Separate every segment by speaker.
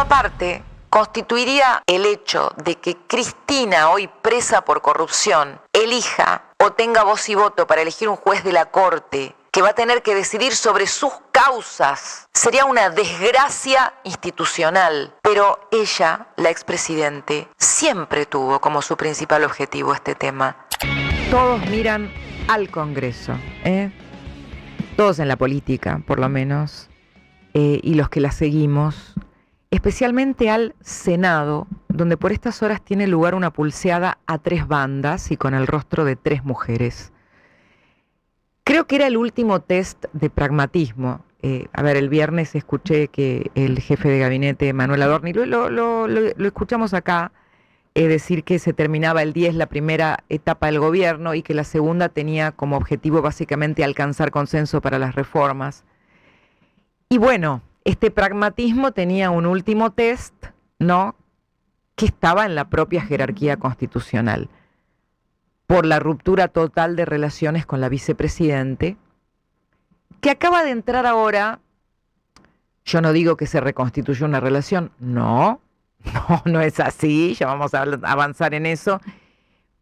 Speaker 1: aparte, constituiría el hecho de que Cristina, hoy presa por corrupción, elija o tenga voz y voto para elegir un juez de la Corte que va a tener que decidir sobre sus causas. Sería una desgracia institucional. Pero ella, la expresidente, siempre tuvo como su principal objetivo este tema.
Speaker 2: Todos miran al Congreso, todos en la política, por lo menos, y los que la seguimos, especialmente al Senado, donde por estas horas tiene lugar una pulseada a 3 bandas y con el rostro de 3 mujeres. Creo que era el último test de pragmatismo. El viernes escuché que el jefe de gabinete, Manuel Adorni, lo escuchamos acá, decir que se terminaba el 10 la primera etapa del gobierno y que la segunda tenía como objetivo básicamente alcanzar consenso para las reformas. Y bueno, este pragmatismo tenía un último test, ¿no?, que estaba en la propia jerarquía constitucional, por la ruptura total de relaciones con la vicepresidente, que acaba de entrar ahora. Yo no digo que se reconstituyó una relación, no es así, ya vamos a avanzar en eso,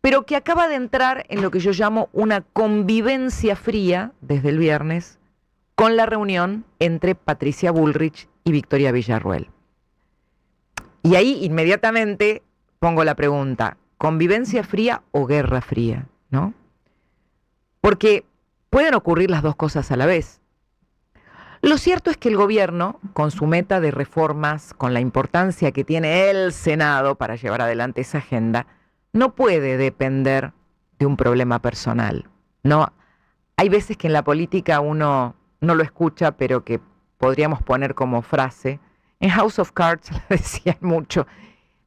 Speaker 2: pero que acaba de entrar en lo que yo llamo una convivencia fría desde el viernes con la reunión entre Patricia Bullrich y Victoria Villarruel. Y ahí inmediatamente pongo la pregunta: ¿convivencia fría o guerra fría? ¿No? Porque pueden ocurrir las dos cosas a la vez. Lo cierto es que el gobierno, con su meta de reformas, con la importancia que tiene el Senado para llevar adelante esa agenda, no puede depender de un problema personal. No, hay veces que en la política uno no lo escucha, pero que podríamos poner como frase. En House of Cards lo decían mucho.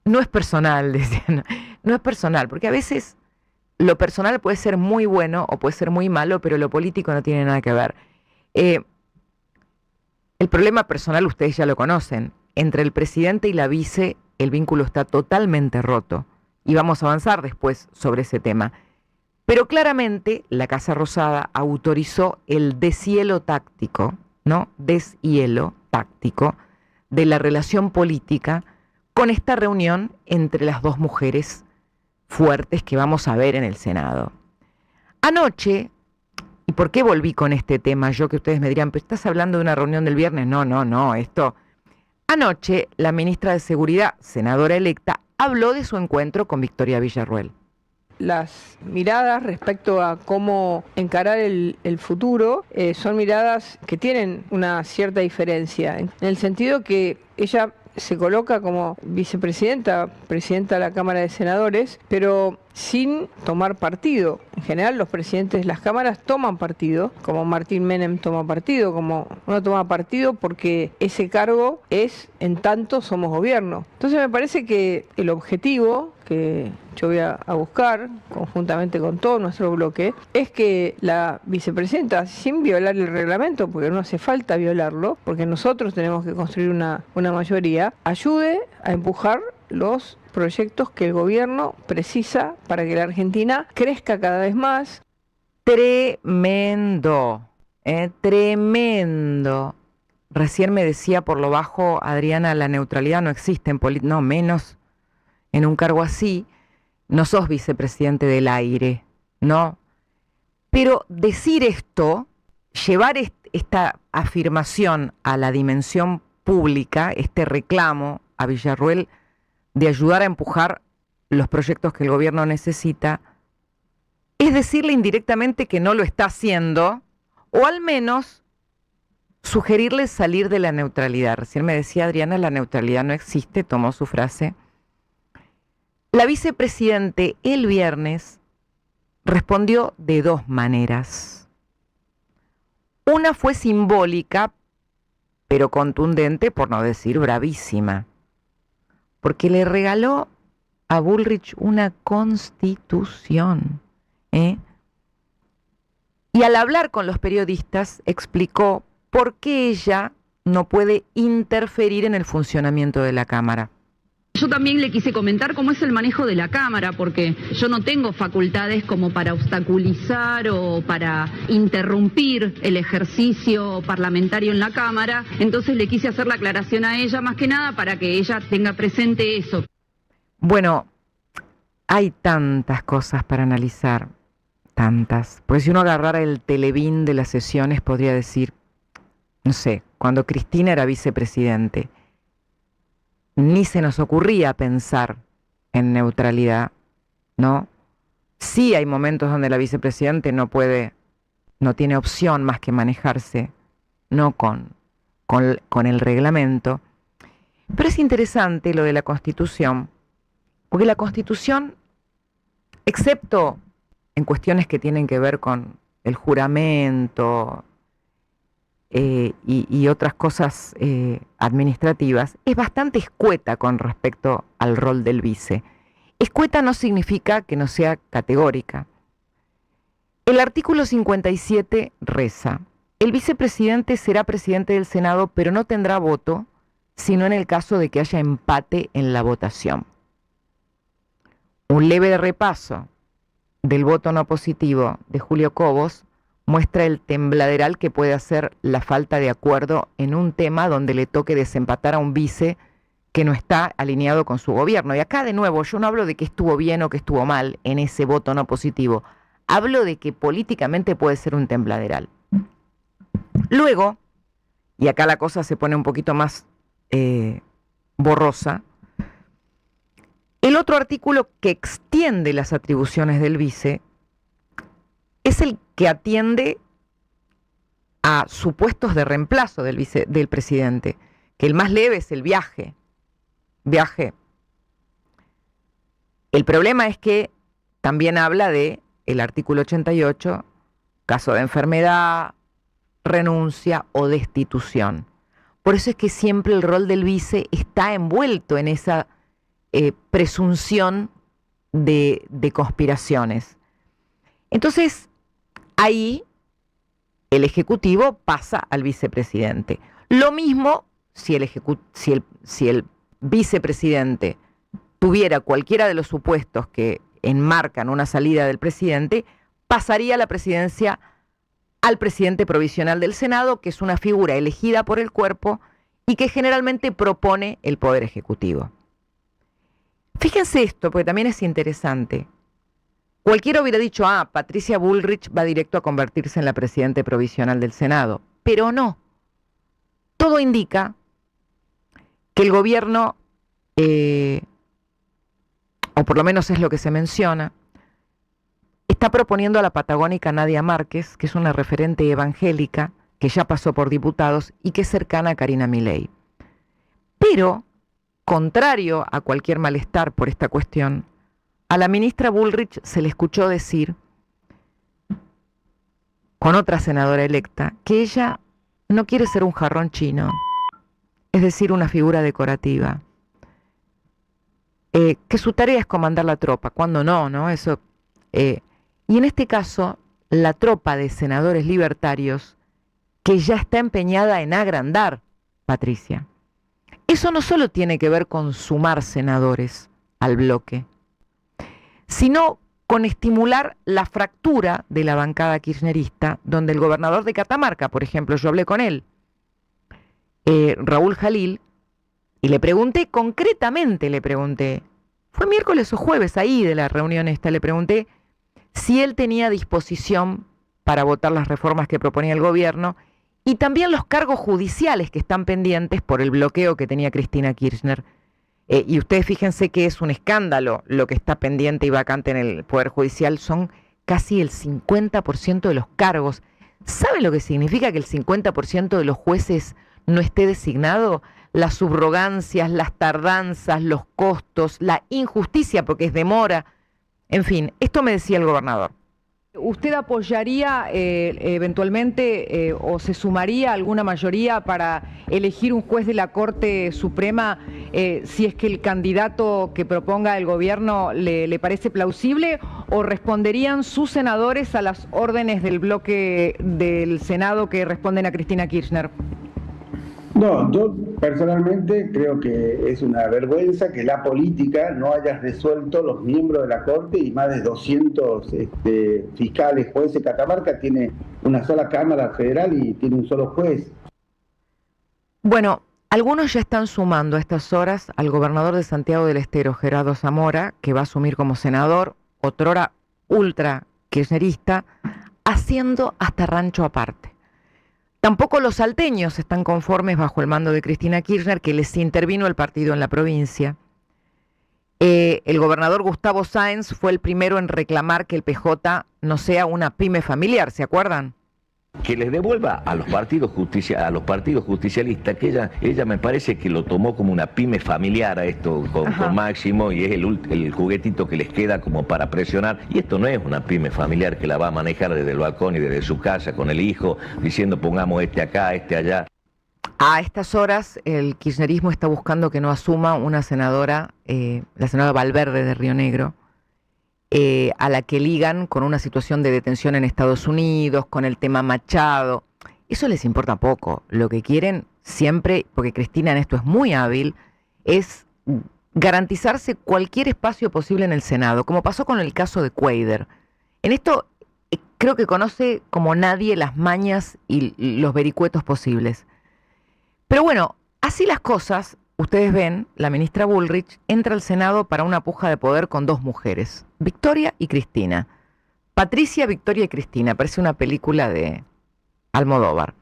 Speaker 2: No es personal, decían. No es personal, porque a veces lo personal puede ser muy bueno o puede ser muy malo, pero lo político no tiene nada que ver. El problema personal ustedes ya lo conocen. Entre el presidente y la vice el vínculo está totalmente roto. Y vamos a avanzar después sobre ese tema. Pero claramente la Casa Rosada autorizó el deshielo táctico, ¿no? Deshielo táctico de la relación política con esta reunión entre las dos mujeres fuertes que vamos a ver en el Senado. Anoche, ¿y por qué volví con este tema? Yo, que ustedes me dirán, ¿pero estás hablando de una reunión del viernes? No, esto. Anoche, la ministra de Seguridad, senadora electa, habló de su encuentro con Victoria Villarruel.
Speaker 3: Las miradas respecto a cómo encarar el futuro son miradas que tienen una cierta diferencia, en el sentido que ella se coloca como vicepresidenta, presidenta de la Cámara de Senadores, pero sin tomar partido. En general los presidentes de las cámaras toman partido, como Martín Menem toma partido, como uno toma partido porque ese cargo es en tanto somos gobierno. Entonces me parece que el objetivo que yo voy a buscar, conjuntamente con todo nuestro bloque, es que la vicepresidenta, sin violar el reglamento, porque no hace falta violarlo, porque nosotros tenemos que construir una mayoría, ayude a empujar los proyectos que el gobierno precisa para que la Argentina crezca cada vez más.
Speaker 2: Tremendo, tremendo. Recién me decía por lo bajo Adriana, la neutralidad no existe en política, no, menos en un cargo así. No sos vicepresidente del aire, ¿no? Pero decir esto, llevar esta afirmación a la dimensión pública, este reclamo a Villarruel de ayudar a empujar los proyectos que el gobierno necesita, es decirle indirectamente que no lo está haciendo, o al menos sugerirle salir de la neutralidad. Recién me decía Adriana, la neutralidad no existe, tomó su frase. La vicepresidente el viernes respondió de 2 maneras. Una fue simbólica, pero contundente, por no decir bravísima, porque le regaló a Bullrich una constitución. Y al hablar con los periodistas explicó por qué ella no puede interferir en el funcionamiento de la Cámara.
Speaker 4: Yo también le quise comentar cómo es el manejo de la Cámara, porque yo no tengo facultades como para obstaculizar o para interrumpir el ejercicio parlamentario en la Cámara, entonces le quise hacer la aclaración a ella más que nada para que ella tenga presente eso.
Speaker 2: Bueno, hay tantas cosas para analizar, tantas. Pues si uno agarrara el televín de las sesiones podría decir, no sé, cuando Cristina era vicepresidente, ni se nos ocurría pensar en neutralidad, ¿no? Sí hay momentos donde la vicepresidente no tiene opción más que manejarse, no con el reglamento. Pero es interesante lo de la Constitución, porque la Constitución, excepto en cuestiones que tienen que ver con el juramento, y otras cosas administrativas, es bastante escueta con respecto al rol del vice. Escueta no significa que no sea categórica. El artículo 57 reza: el vicepresidente será presidente del Senado, pero no tendrá voto, sino en el caso de que haya empate en la votación. Un leve repaso del voto no positivo de Julio Cobos muestra el tembladeral que puede hacer la falta de acuerdo en un tema donde le toque desempatar a un vice que no está alineado con su gobierno. Y acá de nuevo, yo no hablo de que estuvo bien o que estuvo mal en ese voto no positivo. Hablo de que políticamente puede ser un tembladeral. Luego, y acá la cosa se pone un poquito más borrosa, el otro artículo que extiende las atribuciones del vice es el que atiende a supuestos de reemplazo del presidente, que el más leve es el viaje. El problema es que también habla de el artículo 88, caso de enfermedad, renuncia o destitución. Por eso es que siempre el rol del vice está envuelto en esa presunción de conspiraciones. Entonces, ahí el Ejecutivo pasa al vicepresidente. Lo mismo si el vicepresidente tuviera cualquiera de los supuestos que enmarcan una salida del presidente, pasaría la presidencia al presidente provisional del Senado, que es una figura elegida por el cuerpo y que generalmente propone el Poder Ejecutivo. Fíjense esto, porque también es interesante. Cualquiera hubiera dicho, Patricia Bullrich va directo a convertirse en la presidenta provisional del Senado, pero no. Todo indica que el gobierno, o por lo menos es lo que se menciona, está proponiendo a la patagónica Nadia Márquez, que es una referente evangélica, que ya pasó por diputados y que es cercana a Karina Milei. Pero, contrario a cualquier malestar por esta cuestión, a la ministra Bullrich se le escuchó decir, con otra senadora electa, que ella no quiere ser un jarrón chino, es decir, una figura decorativa, que su tarea es comandar la tropa, cuando no, eso. Y en este caso, la tropa de senadores libertarios que ya está empeñada en agrandar, Patricia. Eso no solo tiene que ver con sumar senadores al bloque, sino con estimular la fractura de la bancada kirchnerista, donde el gobernador de Catamarca, por ejemplo, yo hablé con él, Raúl Jalil, y le pregunté, concretamente le pregunté, fue miércoles o jueves ahí de la reunión esta, le pregunté si él tenía disposición para votar las reformas que proponía el gobierno y también los cargos judiciales que están pendientes por el bloqueo que tenía Cristina Kirchner. Y ustedes fíjense que es un escándalo lo que está pendiente y vacante en el Poder Judicial, son casi el 50% de los cargos. ¿Saben lo que significa que el 50% de los jueces no esté designado? Las subrogancias, las tardanzas, los costos, la injusticia porque es demora. En fin, esto me decía el gobernador. ¿Usted apoyaría eventualmente o se sumaría a alguna mayoría para elegir un juez de la Corte Suprema si es que el candidato que proponga el gobierno le parece plausible, o responderían sus senadores a las órdenes del bloque del Senado que responden a Cristina Kirchner?
Speaker 5: No, yo personalmente creo que es una vergüenza que la política no haya resuelto los miembros de la Corte y más de 200 fiscales, jueces. Catamarca tiene una sola Cámara Federal y tiene un solo juez.
Speaker 2: Bueno, algunos ya están sumando a estas horas al gobernador de Santiago del Estero, Gerardo Zamora, que va a asumir como senador, otrora ultra kirchnerista, haciendo hasta rancho aparte. Tampoco los salteños están conformes bajo el mando de Cristina Kirchner, que les intervino el partido en la provincia. El gobernador Gustavo Sáenz fue el primero en reclamar que el PJ no sea una pyme familiar, ¿se acuerdan?
Speaker 6: Que les devuelva a los partidos justicialistas, que ella me parece que lo tomó como una pyme familiar a esto con Máximo, y es el juguetito que les queda como para presionar, y esto no es una pyme familiar que la va a manejar desde el balcón y desde su casa con el hijo, diciendo pongamos este acá, este allá.
Speaker 2: A estas horas el kirchnerismo está buscando que no asuma una senadora, la senadora Valverde de Río Negro, a la que ligan con una situación de detención en Estados Unidos, con el tema Machado. Eso les importa poco. Lo que quieren siempre, porque Cristina en esto es muy hábil, es garantizarse cualquier espacio posible en el Senado, como pasó con el caso de Cuadra. En esto creo que conoce como nadie las mañas y los vericuetos posibles. Pero bueno, así las cosas. Ustedes ven, la ministra Bullrich entra al Senado para una puja de poder con dos mujeres, Victoria y Cristina. Patricia, Victoria y Cristina, parece una película de Almodóvar.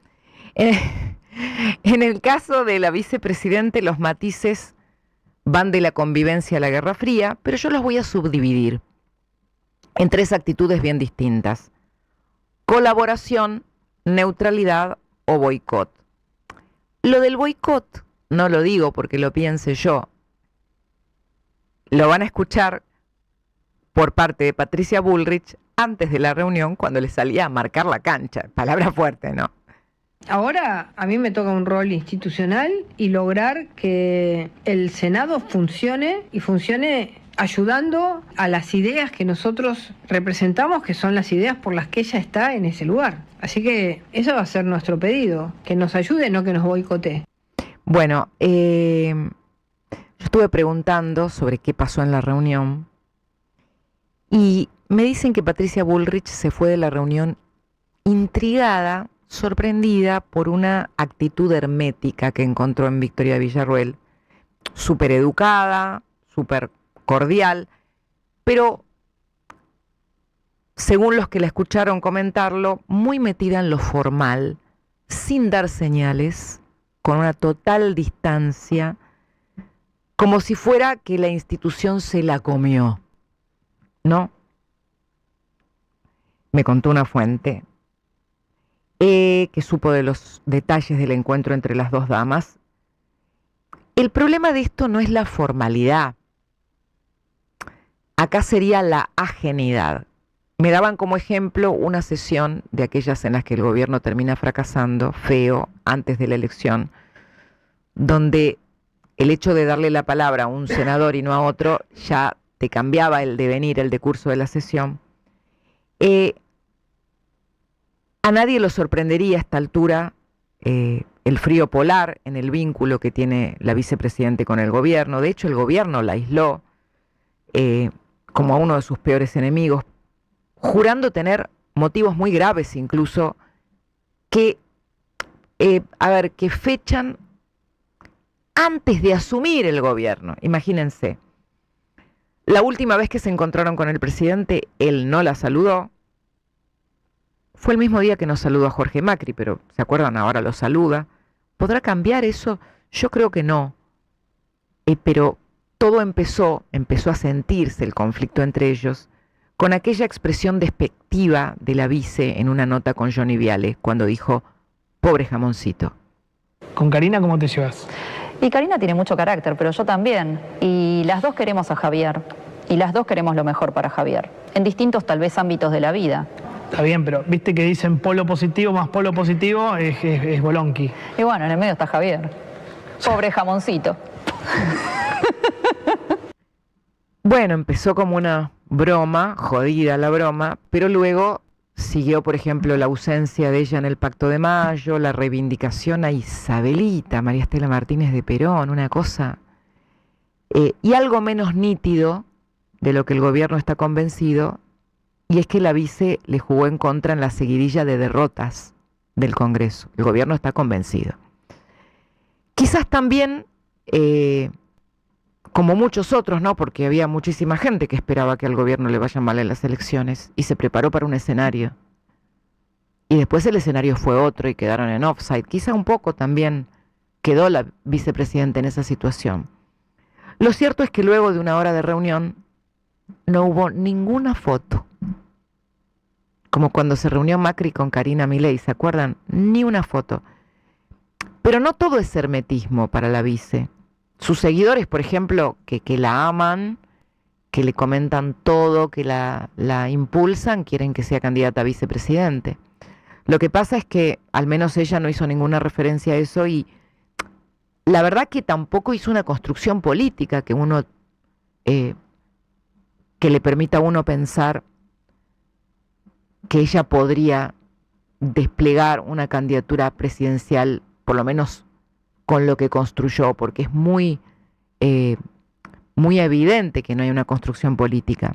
Speaker 2: En el caso de la vicepresidente, los matices van de la convivencia a la Guerra Fría, pero yo los voy a subdividir en tres actitudes bien distintas: colaboración, neutralidad o boicot. Lo del boicot no lo digo porque lo piense yo. Lo van a escuchar por parte de Patricia Bullrich antes de la reunión, cuando le salía a marcar la cancha. Palabra fuerte, ¿no?
Speaker 3: Ahora a mí me toca un rol institucional y lograr que el Senado funcione y funcione ayudando a las ideas que nosotros representamos, que son las ideas por las que ella está en ese lugar. Así que eso va a ser nuestro pedido, que nos ayude, no que nos boicotee.
Speaker 2: Bueno, yo estuve preguntando sobre qué pasó en la reunión y me dicen que Patricia Bullrich se fue de la reunión intrigada, sorprendida por una actitud hermética que encontró en Victoria Villarruel, súper educada, súper cordial, pero según los que la escucharon comentarlo, muy metida en lo formal, sin dar señales, con una total distancia, como si fuera que la institución se la comió, ¿no? Me contó una fuente que supo de los detalles del encuentro entre las dos damas. El problema de esto no es la formalidad, acá sería la ajenidad. Me daban como ejemplo una sesión de aquellas en las que el gobierno termina fracasando, feo, antes de la elección, donde el hecho de darle la palabra a un senador y no a otro ya te cambiaba el devenir, el decurso de la sesión. A nadie lo sorprendería a esta altura el frío polar en el vínculo que tiene la vicepresidente con el gobierno. De hecho, el gobierno la aisló como a uno de sus peores enemigos, jurando tener motivos muy graves incluso, que fechan antes de asumir el gobierno. Imagínense, la última vez que se encontraron con el presidente, él no la saludó. Fue el mismo día que nos saludó a Jorge Macri, pero ¿se acuerdan? Ahora lo saluda. ¿Podrá cambiar eso? Yo creo que no. Pero todo empezó a sentirse el conflicto entre ellos con aquella expresión despectiva de la vice en una nota con Johnny Viale, cuando dijo, pobre jamoncito.
Speaker 7: ¿Con Karina cómo te llevas?
Speaker 8: Y Karina tiene mucho carácter, pero yo también. Y las dos queremos a Javier. Y las dos queremos lo mejor para Javier. En distintos, tal vez, ámbitos de la vida.
Speaker 7: Está bien, pero viste que dicen polo positivo más polo positivo es Bolonqui.
Speaker 8: Y bueno, en el medio está Javier. Pobre jamoncito.
Speaker 2: Bueno, empezó como una broma, jodida la broma, pero luego siguió, por ejemplo, la ausencia de ella en el Pacto de Mayo, la reivindicación a Isabelita, María Estela Martínez de Perón, una cosa. Y algo menos nítido de lo que el gobierno está convencido, y es que la vice le jugó en contra en la seguidilla de derrotas del Congreso. El gobierno está convencido. Quizás también, como muchos otros, ¿no? Porque había muchísima gente que esperaba que al gobierno le vayan mal en las elecciones y se preparó para un escenario. Y después el escenario fue otro y quedaron en offside. Quizá un poco también quedó la vicepresidenta en esa situación. Lo cierto es que luego de una hora de reunión no hubo ninguna foto. Como cuando se reunió Macri con Karina Milei, ¿se acuerdan? Ni una foto. Pero no todo es hermetismo para la vice. Sus seguidores, por ejemplo, que la aman, que le comentan todo, que la impulsan, quieren que sea candidata a vicepresidente. Lo que pasa es que al menos ella no hizo ninguna referencia a eso y la verdad que tampoco hizo una construcción política que le permita a uno pensar que ella podría desplegar una candidatura presidencial, por lo menos con lo que construyó, porque es muy evidente que no hay una construcción política.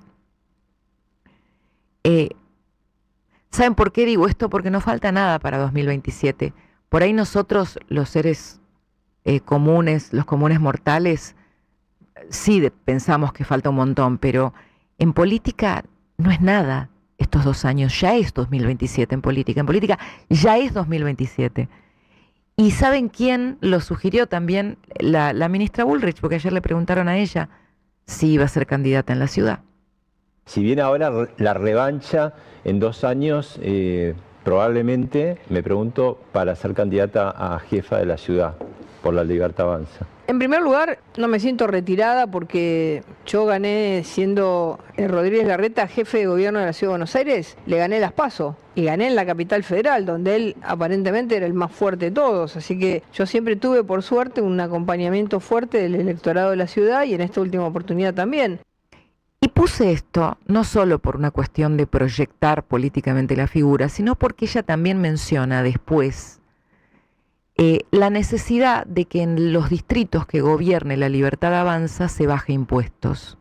Speaker 2: ¿Saben por qué digo esto? Porque no falta nada para 2027. Por ahí nosotros, los seres comunes, los comunes mortales, sí pensamos que falta un montón, pero en política no es nada estos 2 años. Ya es 2027 en política. En política ya es 2027. ¿Y saben quién lo sugirió también? La ministra Bullrich, porque ayer le preguntaron a ella si iba a ser candidata en la ciudad.
Speaker 9: Si bien ahora la revancha en 2 años, probablemente, me pregunto, para ser candidata a jefa de la ciudad, por La Libertad Avanza.
Speaker 3: En primer lugar, no me siento retirada porque yo gané siendo Rodríguez Larreta jefe de gobierno de la Ciudad de Buenos Aires, le gané las PASO y gané en la capital federal, donde él aparentemente era el más fuerte de todos. Así que yo siempre tuve, por suerte, un acompañamiento fuerte del electorado de la ciudad y en esta última oportunidad también.
Speaker 2: Y puse esto no solo por una cuestión de proyectar políticamente la figura, sino porque ella también menciona después la necesidad de que en los distritos que gobierne La Libertad Avanza se baje impuestos.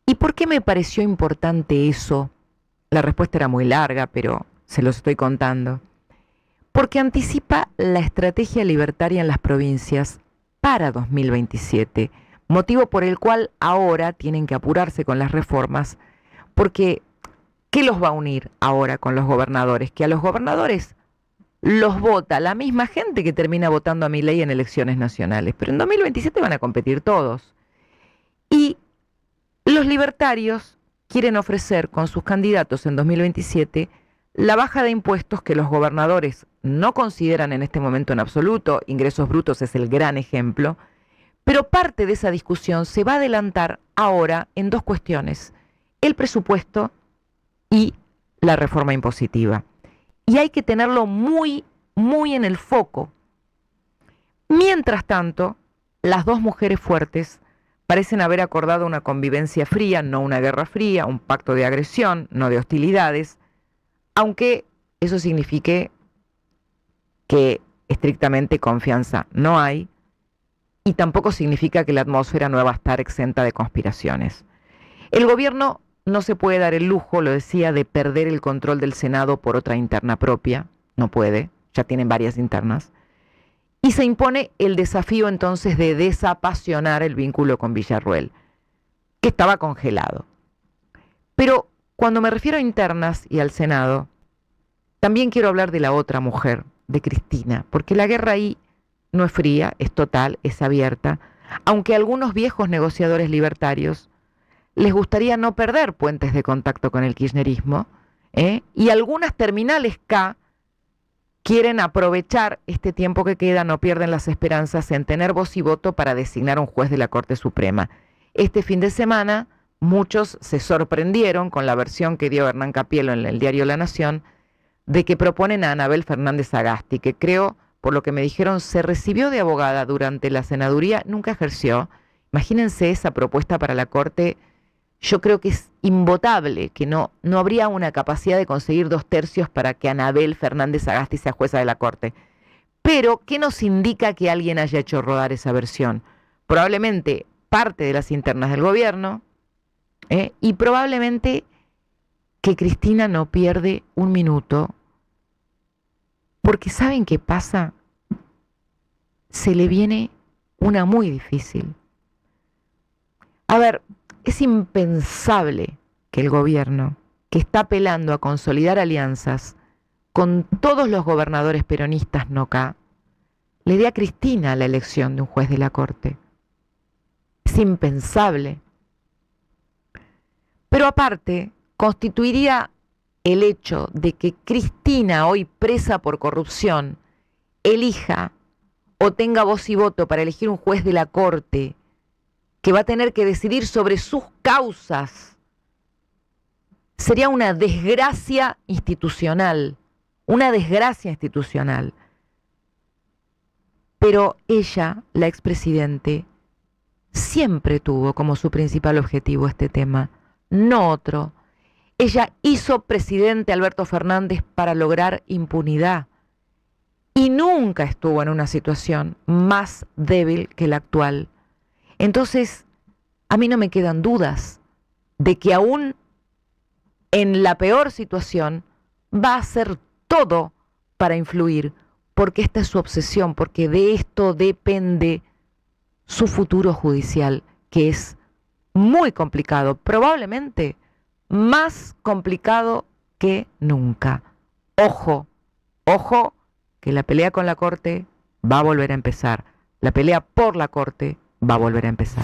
Speaker 2: ¿Y por qué me pareció importante eso? La respuesta era muy larga, pero se los estoy contando. Porque anticipa la estrategia libertaria en las provincias para 2027, motivo por el cual ahora tienen que apurarse con las reformas, porque ¿qué los va a unir ahora con los gobernadores? Que a los gobernadores los vota la misma gente que termina votando a Milei en elecciones nacionales, pero en 2027 van a competir todos. Y los libertarios quieren ofrecer con sus candidatos en 2027 la baja de impuestos que los gobernadores no consideran en este momento en absoluto. Ingresos brutos es el gran ejemplo, pero parte de esa discusión se va a adelantar ahora en 2 cuestiones: el presupuesto y la reforma impositiva. Y hay que tenerlo muy, muy en el foco. Mientras tanto, las 2 mujeres fuertes parecen haber acordado una convivencia fría, no una guerra fría, un pacto de agresión, no de hostilidades, aunque eso signifique que estrictamente confianza no hay, y tampoco significa que la atmósfera no va a estar exenta de conspiraciones. El gobierno no se puede dar el lujo, lo decía, de perder el control del Senado por otra interna propia. No puede, ya tienen varias internas. Y se impone el desafío entonces de desapasionar el vínculo con Villarruel, que estaba congelado. Pero cuando me refiero a internas y al Senado, también quiero hablar de la otra mujer, de Cristina, porque la guerra ahí no es fría, es total, es abierta, aunque a algunos viejos negociadores libertarios les gustaría no perder puentes de contacto con el kirchnerismo, y algunas terminales K quieren aprovechar este tiempo que queda, no pierden las esperanzas en tener voz y voto para designar un juez de la Corte Suprema. Este fin de semana muchos se sorprendieron con la versión que dio Hernán Capielo en el diario La Nación de que proponen a Anabel Fernández Sagasti, que creo, por lo que me dijeron, se recibió de abogada durante la senaduría, nunca ejerció. Imagínense esa propuesta para la Corte yo creo que es invotable, que no habría una capacidad de conseguir 2/3 para que Anabel Fernández Agasti sea jueza de la Corte. Pero, ¿qué nos indica que alguien haya hecho rodar esa versión? Probablemente parte de las internas del gobierno, y probablemente que Cristina no pierde un minuto, porque ¿saben qué pasa? Se le viene una muy difícil. A ver, es impensable que el gobierno, que está apelando a consolidar alianzas con todos los gobernadores peronistas no acá, le dé a Cristina la elección de un juez de la Corte. Es impensable. Pero aparte, constituiría el hecho de que Cristina, hoy presa por corrupción, elija o tenga voz y voto para elegir un juez de la Corte que va a tener que decidir sobre sus causas, sería una desgracia institucional, Pero ella, la expresidente, siempre tuvo como su principal objetivo este tema, no otro. Ella hizo presidente a Alberto Fernández para lograr impunidad y nunca estuvo en una situación más débil que la actual. Entonces, a mí no me quedan dudas de que aún en la peor situación va a hacer todo para influir, porque esta es su obsesión, porque de esto depende su futuro judicial, que es muy complicado, probablemente más complicado que nunca. Ojo, que la pelea con la Corte va a volver a empezar. La pelea por la Corte va a volver a empezar.